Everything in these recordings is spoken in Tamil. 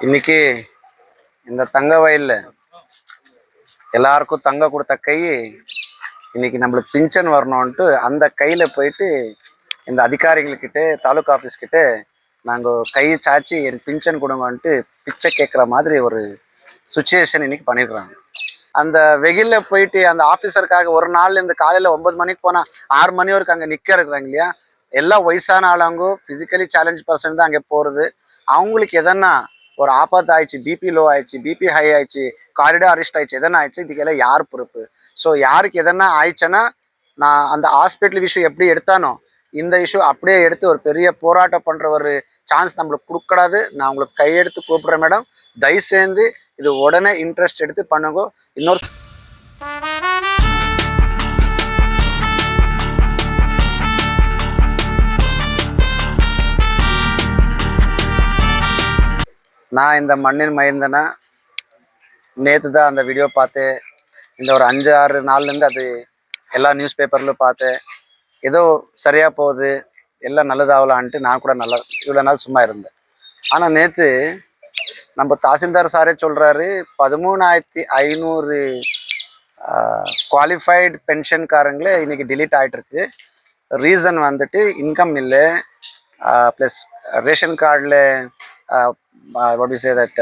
இன்னைக்கு இந்த தங்க வயல்ல எல்லாருக்கும் தங்க கொடுத்த கை இன்னைக்கு நம்மளுக்கு பிஞ்சன் வரணும்ன்ட்டு அந்த கையில் போயிட்டு இந்த அதிகாரிகள்கிட்ட தாலுக்கா ஆஃபீஸ்கிட்ட நாங்கள் கை சாச்சி எனக்கு பிஞ்சன் கொடுங்கன்ட்டு பிச்சை கேட்குற மாதிரி ஒரு சுச்சுவேஷன் இன்னைக்கு பண்ணிடுறாங்க. அந்த வெயிலில் போயிட்டு அந்த ஆஃபீஸருக்காக ஒரு நாள் இந்த காலையில் 9 மணிக்கு போனால் 6 மணி வரைக்கும் அங்கே நிற்க இருக்கிறாங்க இல்லையா. எல்லாம் வயசான ஆளவங்க, ஃபிசிக்கலி சேலஞ்ச் பர்சன் தான் அங்கே போகிறது. அவங்களுக்கு எதனா ஒரு ஆபத்து ஆயிடுச்சு, பிபி லோ ஆயிடுச்சு, பிபி ஹை ஆயிடுச்சு, காரிடார் அரெஸ்ட் ஆயிடுச்சு, எதனா ஆயிடுச்சு, இதுக்கெல்லாம் யார் பொறுப்பு? ஸோ யாருக்கு எதனா ஆயிடுச்சுன்னா நான் அந்த ஹாஸ்பிட்டல் இஷ்யூ எப்படி எடுத்தானோ இந்த இஷ்யூ அப்படியே எடுத்து ஒரு பெரிய போராட்டம் பண்ணுற ஒரு சான்ஸ் நம்மளுக்கு கொடுக்கூடாது. நான் உங்களுக்கு கையெடுத்து கூப்பிட்றேன் மேடம், தயவு சேர்ந்து இது உடனே இன்ட்ரெஸ்ட் எடுத்து பண்ணுங்க. இன்னொரு நான் இந்த மண்ணின் மைந்தனை நேற்று தான் அந்த வீடியோ பார்த்தேன். இந்த ஒரு 5-6 நாள்லேருந்து அது எல்லா நியூஸ் பேப்பர்லையும் பார்த்தேன். ஏதோ சரியாக போகுது, எல்லாம் நல்லதாகலான்ட்டு நான் கூட இவ்வளோ நாள் சும்மா இருந்தேன். ஆனால் நேற்று நம்ம தாசில்தார் சாரே சொல்கிறாரு, 13,500 குவாலிஃபைடு பென்ஷன்காரங்களே இன்றைக்கி டிலீட் ஆகிட்டுருக்கு. ரீசன் வந்துட்டு இன்கம் இல்லை, ப்ளஸ் ரேஷன் கார்டில் வாட் வி சே தட்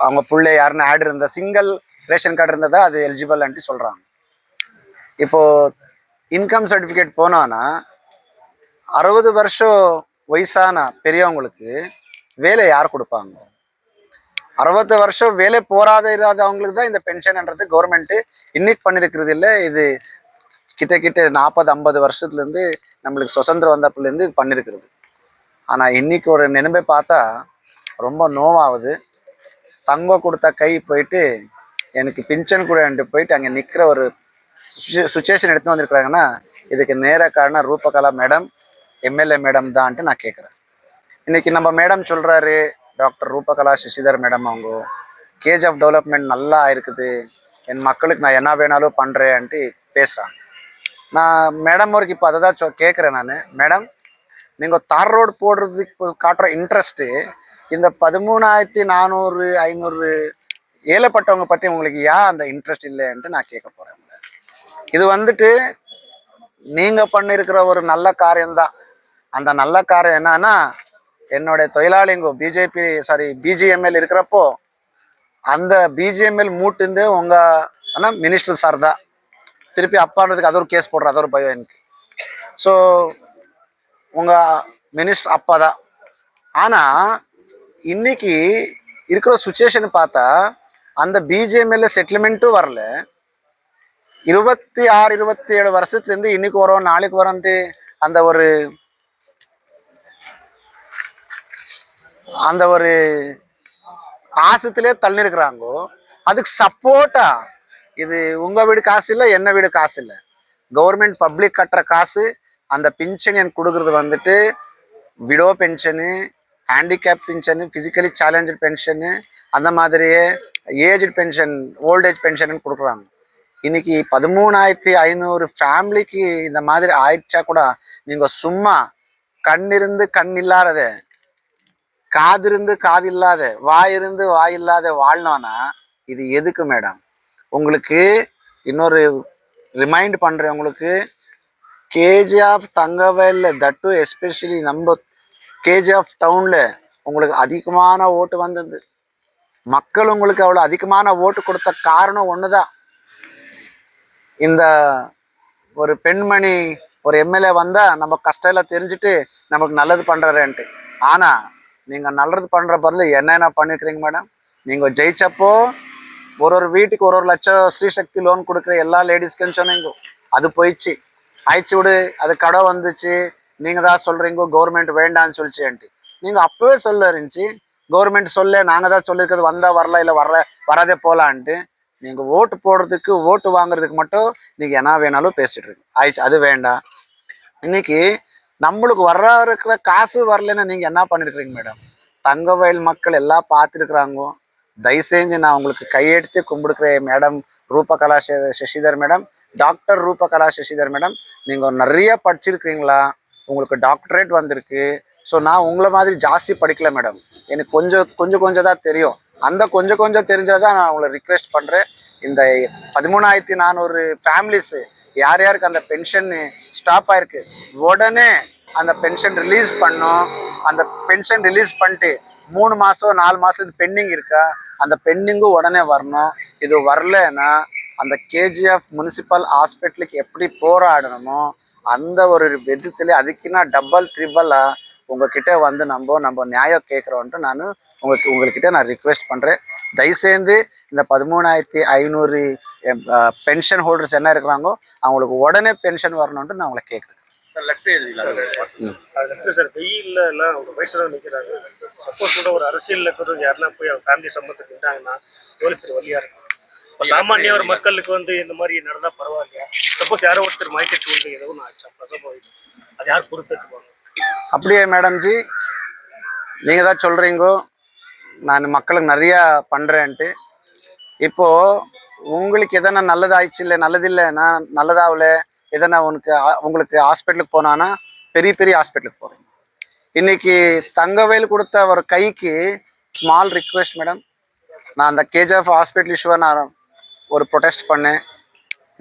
அவங்க பிள்ளை யாருன்னு ஆட் இருந்த சிங்கிள் ரேஷன் கார்டு இருந்ததா அது எலிஜிபிள்ன்ட்டு சொல்கிறாங்க. இப்போது இன்கம் சர்டிஃபிகேட் போனோன்னா 60 வருஷம் வயசான பெரியவங்களுக்கு வேலை யார் கொடுப்பாங்க? 60 வருஷம் வேலை இராதவங்களுக்கு தான் இந்த பென்ஷன்ன்றது கவர்மெண்ட்டு இன்னைக்கு பண்ணியிருக்கிறது இல்லை. இது கிட்ட 40-50 வருஷத்துலேருந்து நம்மளுக்கு சுதந்திரம் வந்தப்புலேருந்து இது பண்ணியிருக்கிறது. ஆனால் இன்னைக்கு ஒரு நினைப்பை பார்த்தா ரொம்ப நோவாகுது. தங்கம் கொடுத்த கை போயிட்டு எனக்கு பிஞ்சன் கூடன்ட்டு போயிட்டு அங்கே நிற்கிற ஒரு சுச்சுவேஷன் எடுத்து வந்திருக்கிறாங்கன்னா இதுக்கு நேர காரணம் ரூபகலா மேடம், எம்எல்ஏ மேடம் தான்ட்டு நான் கேட்குறேன். இன்றைக்கி நம்ம மேடம் சொல்கிறாரு, டாக்டர் ரூபகலா சசிதர் மேடம் அவங்க கேஜ் ஆஃப் டெவலப்மெண்ட் நல்லா இருக்குது, என் மக்களுக்கு நான் என்ன வேணாலும் பண்ணுறேன்ட்டு பேசுகிறாங்க. நான் மேடம் அவருக்கு இப்போ அதை தான் கேட்குறேன். நான் மேடம், நீங்கள் தார் ரோடு போடுறதுக்கு காட்டுற இன்ட்ரெஸ்ட்டு இந்த 13,400-500 ஏழைப்பட்டவங்க பற்றி உங்களுக்கு ஏன் அந்த இன்ட்ரெஸ்ட் இல்லைன்ட்டு நான் கேட்க போகிறேன். இது வந்துட்டு நீங்கள் பண்ணியிருக்கிற ஒரு நல்ல காரியம்தான். அந்த நல்ல காரியம் என்னன்னா, என்னுடைய தொழிலாளிங்க பிஜிஎம்எல் இருக்கிறப்போ அந்த பிஜிஎம்எல் மூட்டுந்து உங்கள் ஆனால் மினிஸ்டர் சார் தான் திருப்பி அப்பான்றதுக்கு அது ஒரு கேஸ் போடுற, அது ஒரு பயம் எனக்கு. ஸோ உங்கள் மினிஸ்டர் அப்பா தான். ஆனால் இன்னைக்கு இருக்கிற சுச்சுவேஷன் பார்த்தா அந்த பிஜிஎம்எல்ல செட்டில்மெண்ட்டும் வரல. 26-27 வருஷத்துலேருந்து இன்னைக்கு வரும் நாளைக்கு வரன்ட்டு அந்த ஒரு ஆசத்திலே தள்ளிருக்கிறாங்கோ. அதுக்கு சப்போர்ட்டா இது உங்கள் வீடு காசு இல்லை, என்ன வீடு காசு இல்லை, கவர்மெண்ட் பப்ளிக் கட்டுற காசு. அந்த பென்ஷன் எனக்கு கொடுக்குறது வந்துட்டு widow pension, handicap pension, physically challenge pension, அந்த மாதிரியே ஏஜ் பென்ஷன், ஓல்டேஜ் பென்ஷன் கொடுக்குறாங்க. இன்னைக்கு 13,500 ஃபேமிலிக்கு இந்த மாதிரி ஆயிடுச்சா கூட நீங்கள் சும்மா கண்ணிருந்து கண் இல்லாத, காதிருந்து காது இல்லாத, வாயிருந்து வாய் இல்லாத வாழ்னோன்னா இது எதுக்கு மேடம்? உங்களுக்கு இன்னொரு ரிமைண்ட் பண்ணுறேன், உங்களுக்கு கேஜிஎஃப் தங்கவயலில் தட்டு எஸ்பெஷலி நம்ம கேஜிஎஃப் டவுனில் உங்களுக்கு அதிகமான ஓட்டு வந்தது. மக்கள் உங்களுக்கு அவ்வளோ அதிகமான ஓட்டு கொடுத்த காரணம் ஒன்று தான், இந்த ஒரு பெண்மணி ஒரு எம்எல்ஏ வந்தால் நம்ம கஷ்டம் தெரிஞ்சுட்டு நமக்கு நல்லது பண்ணுறேன்ட்டு. ஆனால் நீங்கள் நல்லது பண்ணுற பதில் என்னென்ன பண்ணியிருக்கிறீங்க மேடம்? நீங்கள் ஜெயிச்சப்போ ஒரு வீட்டுக்கு 1 லட்சம் ஸ்ரீசக்தி லோன் கொடுக்குற எல்லா லேடிஸ்க்குன்னு சொன்னீங்க, அது போயிடுச்சு. ஆயிடுச்சு விடு, அது கடை வந்துச்சு, நீங்கள் தான் சொல்கிறீங்க கவர்மெண்ட் வேண்டான்னு சொல்லிச்சுன்ட்டு. நீங்கள் அப்போவே சொல்ல இருந்துச்சு, கவர்மெண்ட் சொல்ல நாங்கள் தான் சொல்லியிருக்கிறது, வந்தால் வரல, இல்லை வராதே போகலான்ட்டு. நீங்கள் ஓட்டு போடுறதுக்கு ஓட்டு வாங்குறதுக்கு மட்டும் நீங்கள் என்ன வேணாலும் பேசிகிட்டு இருக்கு. ஆயிடுச்சு, அது வேண்டாம். இன்னைக்கு நம்மளுக்கு இருக்கிற காசு வரலன்னு நீங்கள் என்ன பண்ணியிருக்கிறீங்க மேடம்? தங்க வயல் மக்கள் எல்லாம் பார்த்துருக்குறாங்க. தயவுசெய்து நான் உங்களுக்கு கையெடுத்து கும்பிடுக்கிறேன் madam, Roopakala Sasidhar madam, doctor Roopakala Sasidhar madam. நீங்கள் நிறைய படிச்சிருக்கிறீங்களா, உங்களுக்கு டாக்டரேட் வந்திருக்கு, ஸோ நான் உங்களை மாதிரி ஜாஸ்தி படிக்கல மேடம், எனக்கு கொஞ்சம் தான் தெரியும். அந்த கொஞ்சம் தெரிஞ்சதான் நான் உங்களை ரிக்வெஸ்ட் பண்ணுறேன். இந்த 13,400 ஃபேமிலிஸு யார் யாருக்கு அந்த பென்ஷன் ஸ்டாப் ஆயிருக்கு, உடனே அந்த பென்ஷன் ரிலீஸ் பண்ணோம். அந்த பென்ஷன் ரிலீஸ் பண்ணிட்டு 3 மாதம் 4 மாதத்துக்கு பெண்டிங் இருக்கா, அந்த பெண்டிங்கும் உடனே வரணும். இது வரலன்னா அந்த கேஜிஎஃப் முனிசிபல் ஹாஸ்பிட்டலுக்கு எப்படி போராடணுமோ அந்த ஒரு விதத்தில் அதுக்குன்னா டபுள் ட்ரிபிளாக உங்ககிட்ட வந்து நம்ம நியாயம் கேட்குறோன்ட்டு நான் உங்கள்கிட்ட நான் ரிக்வெஸ்ட் பண்ணுறேன். தயவுசெய்து இந்த 13,500 பென்ஷன் ஹோல்டர்ஸ் என்ன இருக்கிறாங்களோ அவங்களுக்கு உடனே பென்ஷன் வரணுன்ட்டு நான் உங்களை கேட்குறேன். சார் வெயில்ல அவங்க வயசுல நிற்கிறாங்க. சப்போஸ் கூட ஒரு அரசியல் இருக்கிறவங்க யாரெல்லாம் போய் அவங்க ஃபேமிலி சம்பந்தத்துக்கு நின்றாங்கன்னா எவ்வளோ பேர் வழியா இருக்கும். இப்போ சாமானிய ஒரு மக்களுக்கு வந்து இந்த மாதிரி நடந்தால் பரவாயில்லையா? சப்போஸ் யாரோ ஒருத்தர் மயக்கட்டு வந்து ஏதோ ஒன்று ஆச்சா பிரசவம், அது யார் பொறுப்பேற்றுப்பாங்க? அப்படியே மேடம் ஜி, நீங்கள் தான் சொல்கிறீங்கோ நான் மக்களுக்கு நிறையா பண்ணுறேன்ட்டு. இப்போது உங்களுக்கு எதனா நல்லது ஆயிடுச்சு, இல்லை நல்லதில்லை, நான் நல்லதாகல, எதனா உங்களுக்கு ஹாஸ்பிட்டலுக்கு போனான்னா பெரிய ஹாஸ்பிட்டலுக்கு போகிறேன். இன்றைக்கி தங்கவேல் கொடுத்த ஒரு கைக்கு ஸ்மால் ரிக்வெஸ்ட் மேடம், நான் அந்த கேஜிஎஃப் ஹாஸ்பிட்டல் இஷ்யூவை நான் ஒரு ப்ரொடெஸ்ட் பண்ணேன்.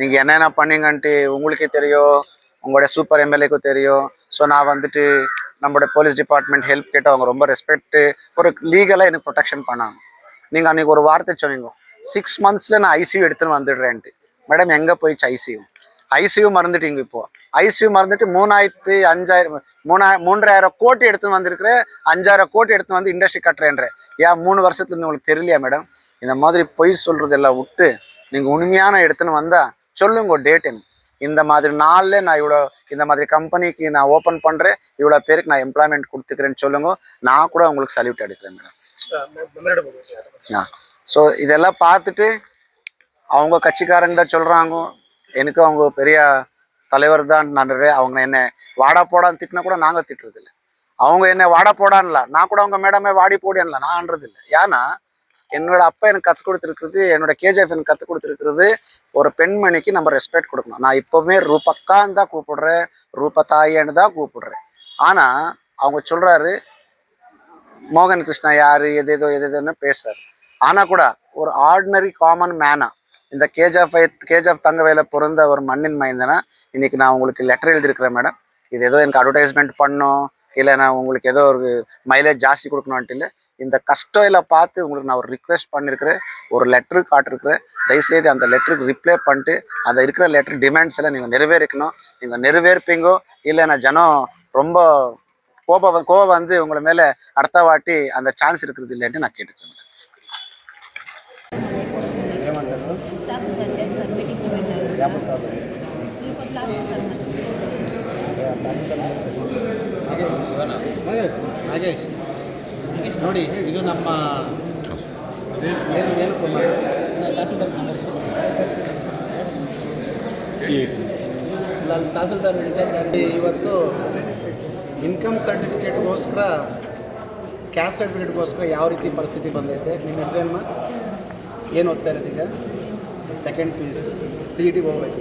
நீங்கள் என்னென்ன பண்ணீங்கன்ட்டு உங்களுக்கே தெரியும், உங்களுடைய சூப்பர் எம்எல்ஏக்கும் தெரியும். ஸோ நான் வந்துட்டு நம்மளோட போலீஸ் டிபார்ட்மெண்ட் ஹெல்ப் கேட்டு அவங்க ரொம்ப ரெஸ்பெக்ட்டு ஒரு லீகலாக எனக்கு ப்ரொடெக்ஷன் பண்ணாங்க. நீங்கள் அன்றைக்கி ஒரு வார்த்தை சொன்னீங்க, 6 மந்த்ஸில் நான் ஐசியூ எடுத்துன்னு வந்துடுறேன்ட்டு. மேடம் எங்கே போயிடுச்சு ஐசியூ மறந்துட்டீங்க. இப்போது ஐசியூ மறந்துட்டு 3,000 கோடி எடுத்துன்னு வந்திருக்கிற, 5,000 கோடி எடுத்துன்னு வந்து இண்டஸ்ட்ரி கட்டுறேன்ற. ஏன் 3 வருஷத்துலேருந்து உங்களுக்கு தெரியலையா மேடம்? இந்த மாதிரி பொய் சொல்கிறதெல்லாம் விட்டு நீங்கள் உண்மையான எடுத்துன்னு வந்தால் சொல்லுங்க டேட் என்ன, இந்த மாதிரி நாளில் நான் இவ்வளோ இந்த மாதிரி கம்பெனிக்கு நான் ஓப்பன் பண்ணுறேன், இவ்வளோ பேருக்கு நான் எம்ப்ளாய்மெண்ட் கொடுத்துக்கிறேன்னு சொல்லுங்க. நான் கூட உங்களுக்கு சல்யூட் எடுக்கிறேன் மேடம். ஸோ இதெல்லாம் பார்த்துட்டு அவங்க கட்சிக்காரங்க தான் சொல்கிறாங்க, எனக்கு அவங்க பெரிய தலைவர் தான் நன்றேன். அவங்க என்ன வாடா போடான்னு திட்டினா கூட நாங்கள் திட்டுறதில்ல. அவங்க என்ன வாடா போடான்ல, நான் கூட அவங்க மேடமே வாடி போடியான்ல நான் ஆன்றதில்லை. ஏன்னா என்னோட அப்பா எனக்கு கற்றுக் கொடுத்துருக்குறது, என்னோட கேஜிஎஃப் எனக்கு கற்றுக் கொடுத்துருக்குறது, ஒரு பெண்மணிக்கு நம்ம ரெஸ்பெக்ட் கொடுக்கணும். நான் இப்போவுமே ரூபக்கான்னு தான் கூப்பிடுறேன், ரூபத்தாயின்னு தான் கூப்பிடுறேன். ஆனால் அவங்க சொல்கிறாரு மோகன் கிருஷ்ணா யார் எதேதோன்னு பேசுகிறார். ஆனால் கூட ஒரு ஆர்டினரி காமன் மேனாக இந்த கேஜிஎஃப் தங்கவேல பிறந்த ஒரு மண்ணின் மைந்தனா இன்றைக்கி நான் உங்களுக்கு லெட்டர் எழுதியிருக்கிறேன் மேடம். இது ஏதோ எனக்கு அட்வர்டைஸ்மெண்ட் பண்ணோம், இல்லை நான் உங்களுக்கு ஏதோ ஒரு மைலேஜ் ஜாஸ்தி கொடுக்கணுன்ட்டு இல்லை, இந்த கஷ்டம் எல்லாம் பார்த்து உங்களுக்கு நான் ஒரு ரிக்வெஸ்ட் பண்ணியிருக்கிறேன், ஒரு லெட்ரு காட்டிருக்கிறேன். தயவுசெய்து அந்த லெட்டருக்கு ரிப்ளை பண்ணிட்டு அந்த இருக்கிற லெட்டர் டிமாண்ட்ஸ் எல்லாம் நீங்கள் நிறைவேறிக்கணும். நீங்கள் நிறைவேற்பீங்கோ இல்லைன்னா ஜனம் ரொம்ப கோபம் வந்து உங்களை மேலே அடுத்த வாட்டி அந்த சான்ஸ் இருக்கிறது இல்லைன்ட்டு நான் கேட்டுக்கிறேன். ನಾಗೇಶ್ ನೋಡಿ, ಇದು ನಮ್ಮ ಏನು ಕುಮಾರ್ ತಹಸೀಲ್ದಾರ್ ಇವತ್ತು ಇನ್ಕಮ್ ಸರ್ಟಿಫಿಕೇಟ್ಗೋಸ್ಕರ ಕ್ಯಾಸ್ಟ್ ಸರ್ಟಿಫಿಕೇಟ್ಗೋಸ್ಕರ ಯಾವ ರೀತಿ ಪರಿಸ್ಥಿತಿ ಬಂದೈತೆ. ನಿಮ್ಮ ಹೆಸರೇನು, ಏನು ಓದ್ತಾ ಇರೋದು ಈಗ? ಸೆಕೆಂಡ್ PUC CETಗೆ ಹೋಗ್ಬೇಕು.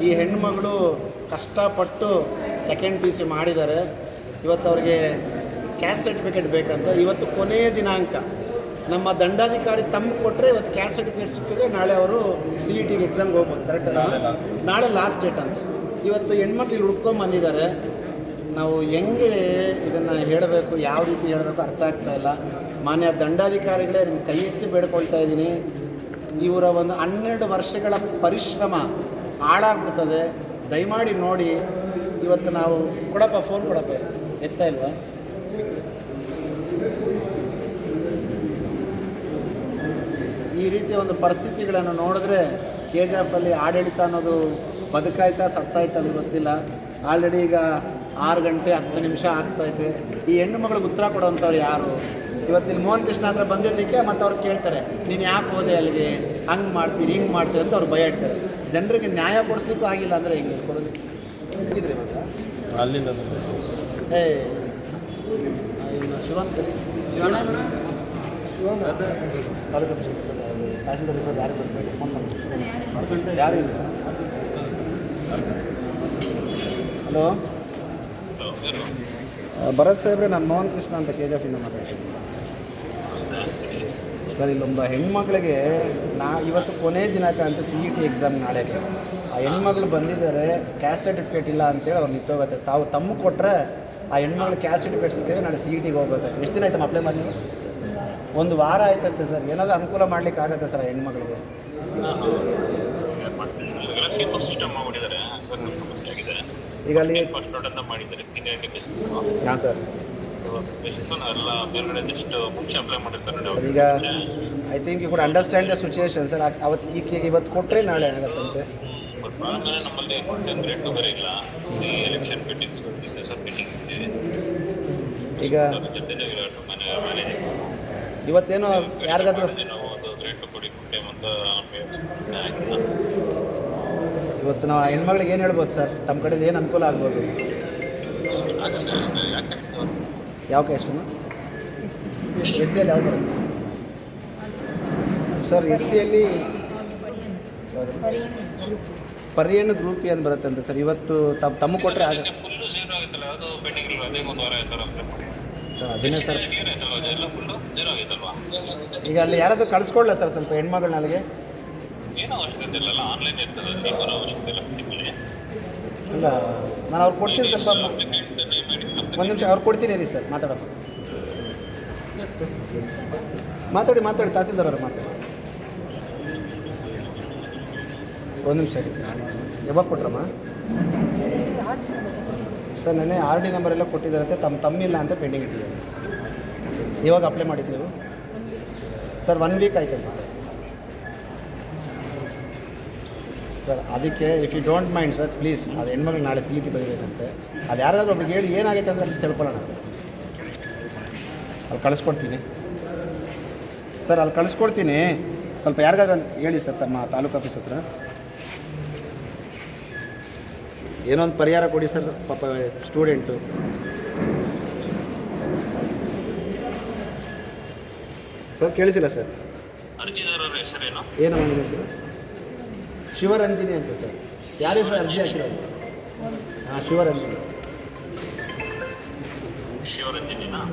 ಈ ಹೆಣ್ಣುಮಗಳು ಕಷ್ಟಪಟ್ಟು ಸೆಕೆಂಡ್ PUC ಮಾಡಿದ್ದಾರೆ. ಇವತ್ತು ಅವ್ರಿಗೆ ಕ್ಯಾಸ್ಟ್ ಸರ್ಟಿಫಿಕೇಟ್ ಬೇಕಂತ ಇವತ್ತು ಕೊನೆಯ ದಿನಾಂಕ. ನಮ್ಮ ದಂಡಾಧಿಕಾರಿ ತಮ್ಮ ಕೊಟ್ಟರೆ ಇವತ್ತು ಕ್ಯಾಸ್ಟ್ ಸರ್ಟಿಫಿಕೇಟ್ ಸಿಕ್ಕಿದ್ರೆ ನಾಳೆ ಅವರು CETಗೆ ಎಕ್ಸಾಮ್ಗೆ ಹೋಗ್ಬೋದು. ಕರೆಕ್ಟ್ ಅಲ್ಲ? ನಾಳೆ ಲಾಸ್ಟ್ ಡೇಟ್ ಅಂತ. ಇವತ್ತು ಹೆಣ್ಮಕ್ಳು ಇಲ್ಲಿ ಹುಡ್ಕೊಂಬಂದಿದ್ದಾರೆ. ನಾವು ಹೆಂಗೆ ಇದನ್ನು ಹೇಳಬೇಕು, ಯಾವ ರೀತಿ ಹೇಳಬೇಕು ಅರ್ಥ ಆಗ್ತಾಯಿಲ್ಲ. ಮಾನ್ಯ ದಂಡಾಧಿಕಾರಿಗಳೇ ನಿಮ್ಮ ಕೈ ಎತ್ತಿ ಬೇಡ್ಕೊಳ್ತಾ ಇದ್ದೀನಿ, ಇವರ ಒಂದು 12 ವರ್ಷಗಳ ಪರಿಶ್ರಮ ಹಾಳಾಗ್ಬಿಡ್ತದೆ. ದಯಮಾಡಿ ನೋಡಿ. ಇವತ್ತು ನಾವು ಕೊಡಪ್ಪ, ಫೋನ್ ಕೊಡಪ್ಪ, ಎತ್ತಾ ಇಲ್ವಾ? ಈ ರೀತಿಯ ಒಂದು ಪರಿಸ್ಥಿತಿಗಳನ್ನು ನೋಡಿದ್ರೆ KGFಲ್ಲಿ ಆಡಳಿತ ಅನ್ನೋದು ಬದುಕಾಯ್ತಾ ಸತ್ತಾಯ್ತಾ ಅಂತ ಗೊತ್ತಿಲ್ಲ. ಆಲ್ರೆಡಿ ಈಗ 6 ಗಂಟೆ 10 ನಿಮಿಷ ಆಗ್ತೈತೆ. ಈ ಹೆಣ್ಣು ಮಗಳಿಗೆ ಉತ್ತರ ಕೊಡೋವಂಥವ್ರು ಯಾರು? ಇವತ್ತಿಲ್ಲಿ ಮೋಹನ್ ಕೃಷ್ಣ ಹತ್ರ ಬಂದಿದ್ದಕ್ಕೆ ಮತ್ತು ಅವ್ರು ಕೇಳ್ತಾರೆ, ನೀನು ಯಾಕೆ ಹೋದೆ ಅಲ್ಲಿಗೆ, ಹಂಗೆ ಮಾಡ್ತೀರಿ ಹಿಂಗೆ ಮಾಡ್ತೀರಿ ಅಂತ ಅವ್ರು ಭಯ ಇಡ್ತಾರೆ. ಜನರಿಗೆ ನ್ಯಾಯ ಕೊಡಿಸ್ಲಿಕ್ಕೂ ಆಗಿಲ್ಲ ಅಂದರೆ ಹೆಂಗೆ ಕೊಡೋದು? ಹೋಗಿದ್ರಿ ಇವಾಗ ಅಲ್ಲಿಂದ ಶಿವಂತ ಯಾರು ಇಲ್ಲ. ಹಲೋ, ಭರತ್ ಸಾಹೇಬ್ರೆ, ನಾನು ಮೋಹನ್ ಕೃಷ್ಣ ಅಂತ KGF ಇಂದ ಮಾತಾಡ್ತೀನಿ. ಸರ್, ಇಲ್ಲೊಬ್ಬ ಹೆಣ್ಮಕ್ಳಿಗೆ ಇವತ್ತು ಕೊನೆ ದಿನಾಂಕ ಅಂತ CET ಎಕ್ಸಾಮ್ ನಾಳೆಗೆ. ಆ ಹೆಣ್ಮಕ್ಳು ಬಂದಿದ್ದಾರೆ, ಕ್ಯಾಸ್ಟ್ ಸರ್ಟಿಫಿಕೇಟ್ ಇಲ್ಲ ಅಂತೇಳಿ ಅವ್ರು ನಿಂತೋಗುತ್ತೆ. ತಾವು ತಮ್ಮ ಕೊಟ್ಟರೆ ಆ ಹೆಣ್ಮಕ್ಳು ಕ್ಯಾಸ್ಟ್ ಸರ್ಟಿಫಿಕೇಟ್ ಸಿಕ್ಕಿದ್ರೆ ನಾಳೆ CETಗೆ ಹೋಗ್ಬೇಕು. ಎಷ್ಟು ದಿನ ಆಯ್ತಮ್ಮ ಅಪ್ಲೈ ಮಾಡಿ? 1 ವಾರ ಆಯ್ತಂತೆ ಸರ್. ಏನಾದರೂ ಅನುಕೂಲ ಮಾಡ್ಲಿಕ್ಕೆ ಆಗುತ್ತೆ ಸರ್ ಆ ಹೆಣ್ಮಕ್ಳಿಗೆ? ಈಗ ಅಲ್ಲಿ ಹಾಂ ಸರ್. ಈಗ I think you could understand the situation sir. ಅವತ್ತು ಈಗ ಇವತ್ತು ಕೊಟ್ಟರೆ ನಾಳೆ ಆಗುತ್ತಂತೆ. ಈಗ ಇವತ್ತೇನು ಯಾರಿಗಾದ್ರೂ ಇವತ್ತು ನಾವು ಹೆಣ್ಮಕ್ಳಿಗೆ ಏನು ಹೇಳ್ಬೋದು ಸರ್? ತಮ್ಮ ಕಡೆದು ಏನು ಅನುಕೂಲ ಆಗ್ಬೋದು? ಯಾವ ಕ್ಯಾಸ್ಟನ್ನು? SC ಅಲ್ಲಿ ಯಾವುದು ಸರ್? SCಯಲ್ಲಿ ಪರಿಯಣ್ಣು ಗ್ರೂಪ್ ಏನು ಬರುತ್ತಂತೆ ಸರ್. ಇವತ್ತು ತಮ್ಮ ಕೊಟ್ಟರೆ ಆಗುತ್ತೆ ಸರ್. ಅದನ್ನೇ ಸರ್. ಈಗ ಅಲ್ಲಿ ಯಾರಾದರೂ ಕಳಿಸ್ಕೊಳ್ಳ ಸರ್ ಸ್ವಲ್ಪ ಹೆಣ್ಮಗಳನ್ನ ಅಲ್ಲಿಗೆ? ಅಲ್ಲ, ನಾನು ಅವ್ರು ಕೊಡ್ತೀನಿ ಸ್ವಲ್ಪ. ಒಂದು ನಿಮಿಷ ಅವ್ರು ಕೊಡ್ತೀನಿ ರೀ ಸರ್. ಮಾತಾಡೋದು ಮಾತಾಡಿ ತಹಸೀಲ್ದಾರ್ ಅವ್ರು ಮಾತಾಡಿ. ಒಂದು ನಿಮಿಷ ರೀ ಸರ್. ಯಾವಾಗ ಕೊಟ್ರಮ್ಮ ಸರ್? ನೆನ್ನೆ RD ನಂಬರ್ ಎಲ್ಲ ಕೊಟ್ಟಿದ್ದಾರಂತೆ. ತಮ್ಮಿಲ್ಲ ಅಂತ ಪೆಂಡಿಂಗ್ ಇಟ್ಟಿದ್ದಾರೆ. ಇವಾಗ ಅಪ್ಲೈ ಮಾಡಿದ್ದು ನೀವು ಸರ್? 1 ವೀಕ್ ಆಯ್ತಂತೆ ಸರ್. ಸರ್ ಅದಕ್ಕೆ if you don't mind sir, please ಅದು ಹೆಣ್ಮಕ್ಳು ನಾಳೆ CET ಬರೀಬೇಕಂತೆ. ಅದು ಯಾರಾದರೂ ಒಬ್ರಿಗೆ ಹೇಳಿ ಏನಾಗೈತೆ ಅಂದರೆ ಅಷ್ಟು ತಿಳ್ಕೊಳ್ಳೋಣ ಸರ್. ಅಲ್ಲಿ ಕಳಿಸ್ಕೊಡ್ತೀನಿ ಸರ್, ಅಲ್ಲಿ ಕಳಿಸ್ಕೊಡ್ತೀನಿ. ಸ್ವಲ್ಪ ಯಾರಿಗಾದ್ರೂ ಹೇಳಿ ಸರ್ ತಮ್ಮ ತಾಲೂಕು ಆಫೀಸ್ ಹತ್ರ ಏನೋ ಒಂದು ಪರಿಹಾರ ಕೊಡಿ ಸರ್. ಪಾಪ ಸ್ಟೂಡೆಂಟು. Sir ಕೇಳಿಸಿಲ್ಲ sir. ಏನಮ್ಮ ನಿಮ್ಮ ಹೆಸರು? ಶಿವರಂಜಿನಿ ಅಂತ ಸರ್. ಯಾರು ಸರ್ ಅರ್ಜಿ ಹಾಕಿರೋದು? ಹಾಂ, ಶಿವರಂಜಿನಿ ಸರ್.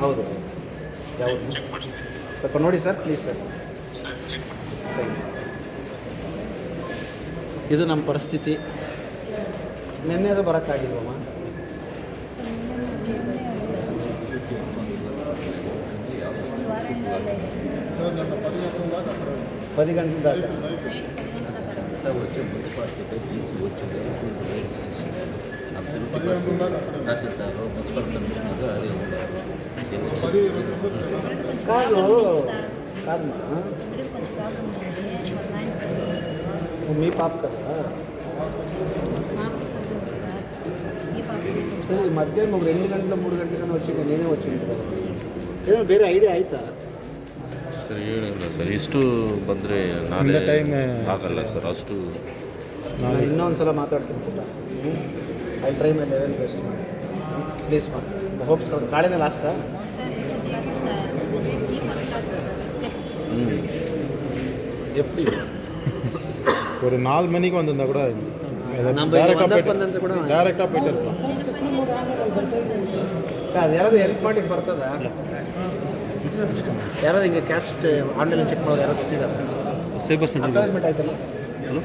ಹೌದು. ಯಾವುದು? ಸ್ವಲ್ಪ ನೋಡಿ ಸರ್ ಪ್ಲೀಸ್ ಸರ್. ಇದು ನಮ್ಮ ಪರಿಸ್ಥಿತಿ. ನಿನ್ನೆ ಅದು ಬರೋಕ್ಕಾಗಿಲ್ವಮ್ಮ? పది గంటల దాకా కాదు కాదమ్మా, మీ పాప కదా సరే. ఈ మధ్యాహ్నం ఒక 2 గంటల 3 గంటల కన్నా వచ్చి నేనే వచ్చింది కదా. ಏನೋ ಬೇರೆ ಐಡಿಯಾ ಆಯ್ತಾ ಸರ್? ಏನಿಲ್ಲ ಸರ್, ಇಷ್ಟು ಬಂದರೆ ನಾಳೆ ಟೈಮ್ ಆಗಲ್ಲ ಸರ್. ಅಷ್ಟು ನಾನು ಇನ್ನೊಂದು ಸಲ ಮಾತಾಡ್ತೀನಿ. I try my level best please hopes ಕೊಡು. ಕಾಳಿನ ಲಾಸ್ಟಾ? எப்படி ஒரு 4 மணிக்கு வந்திருந்தா கூட ಡೈರೆಕ್ಟಾಗಿ போயிட்டு இருக்கலாம். ಅದು ಯಾರಾದರೂ ಹೆಲ್ಪ್ ಮಾಡ್ಲಿಕ್ಕೆ ಬರ್ತದ? ಯಾರಾದ್ರು ಹಿಂಗೆ ಕ್ಯಾಸ್ಟ್ ಆನ್ಲೈನ್ ಚೆಕ್ ಮಾಡೋದು ಯಾರು ಗೊತ್ತಿದ್ದಾರೆ? ಸೈಬರ್ ಸೆಂಟರ್ ಅಪಾಯಿಂಟ್ಮೆಂಟ್ ಆಯ್ತಲ್ಲ? ಹಲೋ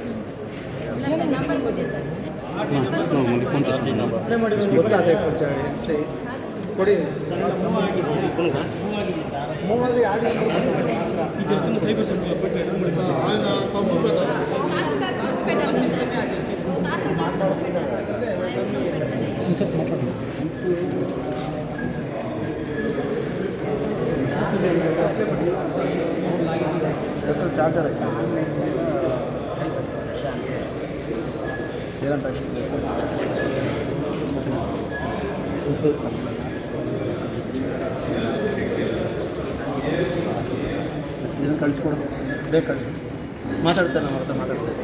ಗೊತ್ತಾದೆ ಕೊಡಿ. ಮೂವಲ್ಲಿ ಚಾರ್ಜರ್ ಆಯ್ತು ಏನಂತ ಇದನ್ನು ಕಳಿಸ್ಕೊಡು. ಬೇಕು ಕಳಿಸಿ ಮಾತಾಡ್ತೇನೆ, ನಮ್ಮ ಹತ್ರ ಮಾತಾಡ್ತೇನೆ.